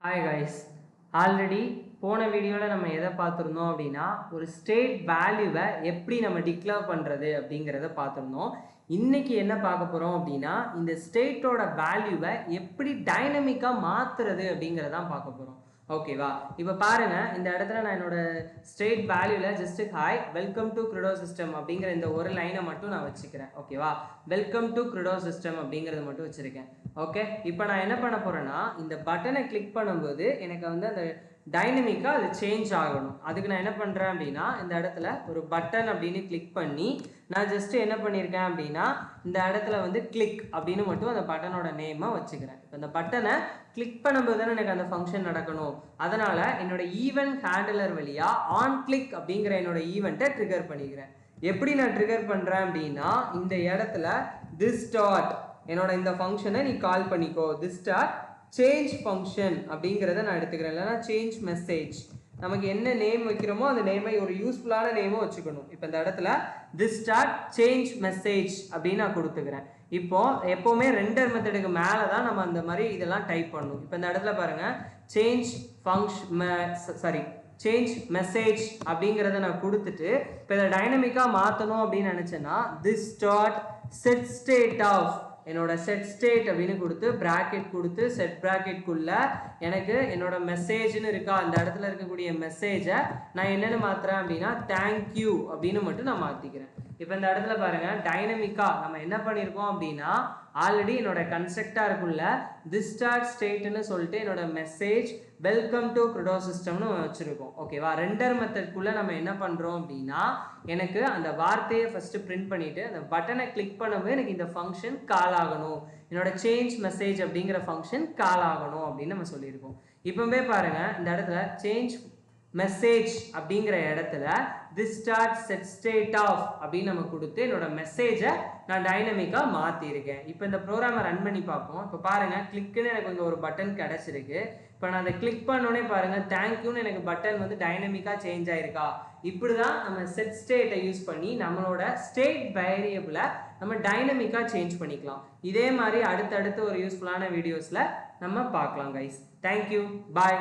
Hi guys, already போன வீடியோவில் நம்ம எதை பார்த்துருந்தோம் அப்படின்னா ஒரு ஸ்டேட் வேல்யூவை எப்படி நம்ம டிக்ளேர் பண்ணுறது அப்படிங்கிறத பார்த்துருந்தோம். இன்னைக்கு என்ன பார்க்க போகிறோம் அப்படின்னா இந்த ஸ்டேட்டோட வேல்யூவை எப்படி டைனமிக்காக மாற்றுறது அப்படிங்கிறதான் பார்க்க போகிறோம். ஓகேவா? இப்போ பாருங்க, இந்த இடத்துல நான் என்னோட ஸ்டேட் வேல்யூவில் ஜஸ்ட் ஹாய் வெல்கம் டு கிரிடோ சிஸ்டம் அப்படிங்கிற இந்த ஒரு லைனை மட்டும் நான் வச்சுக்கிறேன். ஓகேவா? வெல்கம் டு கிரிடோ சிஸ்டம் அப்படிங்கிறது மட்டும் வச்சுருக்கேன். ஓகே, இப்போ நான் என்ன பண்ண போகிறேன்னா இந்த பட்டனை கிளிக் பண்ணும்போது எனக்கு வந்து அந்த டைனமிக்காக அது சேஞ்ச் ஆகணும். அதுக்கு நான் என்ன பண்ணுறேன் அப்படின்னா இந்த இடத்துல ஒரு பட்டன் அப்படின்னு கிளிக் பண்ணி நான் ஜஸ்ட் என்ன பண்ணியிருக்கேன் அப்படின்னா இந்த இடத்துல வந்து கிளிக் அப்படின்னு மட்டும் அந்த பட்டனோட நேமை வச்சுக்கிறேன். இப்போ இந்த பட்டனை கிளிக் பண்ணும்போது தானே எனக்கு அந்த ஃபங்க்ஷன் நடக்கணும். அதனால் என்னோட ஈவெண்ட் ஹேண்டலர் வழியாக ஆன் கிளிக் அப்படிங்கிற என்னோட ஈவெண்ட்டை ட்ரிகர் பண்ணிக்கிறேன். எப்படி நான் ட்ரிகர் பண்ணுறேன் அப்படின்னா இந்த இடத்துல திஸ் டாட் என்னோட இந்த ஃபங்க்ஷனை நீ கால் பண்ணிக்கோ, திஸ் டாட் சேஞ்ச் ஃபங்க்ஷன் அப்படிங்கிறத நான் எடுத்துக்கிறேன். இல்லைனா சேஞ்ச் மெசேஜ், நமக்கு என்ன நேம் வைக்கிறோமோ அந்த நேமை ஒரு யூஸ்ஃபுல்லான நேமும் வச்சுக்கணும். இப்போ இந்த இடத்துல திஸ் டாட் சேஞ்ச் மெசேஜ் அப்படின்னு நான் கொடுத்துக்கிறேன். இப்போ எப்போவுமே ரெண்டர் மெத்தடுக்கு மேலே தான் நம்ம அந்த மாதிரி இதெல்லாம் டைப் பண்ணணும். இப்போ இந்த இடத்துல பாருங்க, சேஞ்ச் சேஞ்ச் மெசேஜ் அப்படிங்கிறத நான் கொடுத்துட்டு இப்போ இதை டைனமிக்காக மாற்றணும் அப்படின்னு நினச்சேன்னா this dot set state of என்னோட செட் ஸ்டேட் அப்படின்னு கொடுத்து ப்ராக்கெட் கொடுத்து செட் ப்ராக்கெட்குள்ள எனக்கு என்னோட மெசேஜ்னு இருக்கா, அந்த இடத்துல இருக்கக்கூடிய மெசேஜை நான் என்னென்னு மாற்றுறேன் அப்படின்னா தேங்க்யூ அப்படின்னு மட்டும் நான் மாற்றிக்கிறேன். இப்போ இந்த இடத்துல பாருங்க, டைனமிக்காக நம்ம என்ன பண்ணியிருக்கோம் அப்படின்னா ஆல்ரெடி என்னோட கன்ஸ்ட்ரக்டாருக்குள்ள திஸ் டாட் ஸ்டேட்னு சொல்லிட்டு என்னோட மெசேஜ் வெல்கம் டு கிரிடோ சிஸ்டம்னு வச்சுருக்கோம். ஓகேவா? ரெண்டர் மெத்தட்குள்ளே நம்ம என்ன பண்ணுறோம் அப்படின்னா எனக்கு அந்த வார்த்தையை ஃபஸ்ட்டு பிரிண்ட் பண்ணிவிட்டு அந்த பட்டனை கிளிக் பண்ணும்போது எனக்கு இந்த ஃபங்க்ஷன் கால் ஆகணும், என்னோட சேஞ்ச் மெசேஜ் அப்படிங்கிற ஃபங்க்ஷன் கால் ஆகணும் அப்படின்னு நம்ம சொல்லியிருக்கோம். இப்போவே பாருங்கள், இந்த இடத்துல சேஞ்ச் மெசேஜ் அப்படிங்கிற இடத்துல this dot set state of அப்படின்னு நம்ம கொடுத்து என்னோட மெசேஜை நான் டைனமிக்காக மாற்றிருக்கேன். இப்போ இந்த ப்ரோக்ராமை ரன் பண்ணி பார்ப்போம். இப்போ பாருங்கள், கிளிக்குன்னு எனக்கு இங்கே ஒரு பட்டன் கிடச்சிருக்கு. இப்போ நான் அதை கிளிக் பண்ணோடனே பாருங்கள் தேங்க்யூன்னு எனக்கு பட்டன் வந்து டைனமிக்காக சேஞ்ச் ஆயிருக்கா. இப்படி தான் நம்ம செட் ஸ்டேட்டை யூஸ் பண்ணி நம்மளோட ஸ்டேட் வேரியபிளை நம்ம டைனமிக்காக சேஞ்ச் பண்ணிக்கலாம். இதே மாதிரி அடுத்தடுத்து ஒரு யூஸ்ஃபுல்லான வீடியோஸில் நம்ம பார்க்கலாம் கைஸ். தேங்க்யூ, பாய்.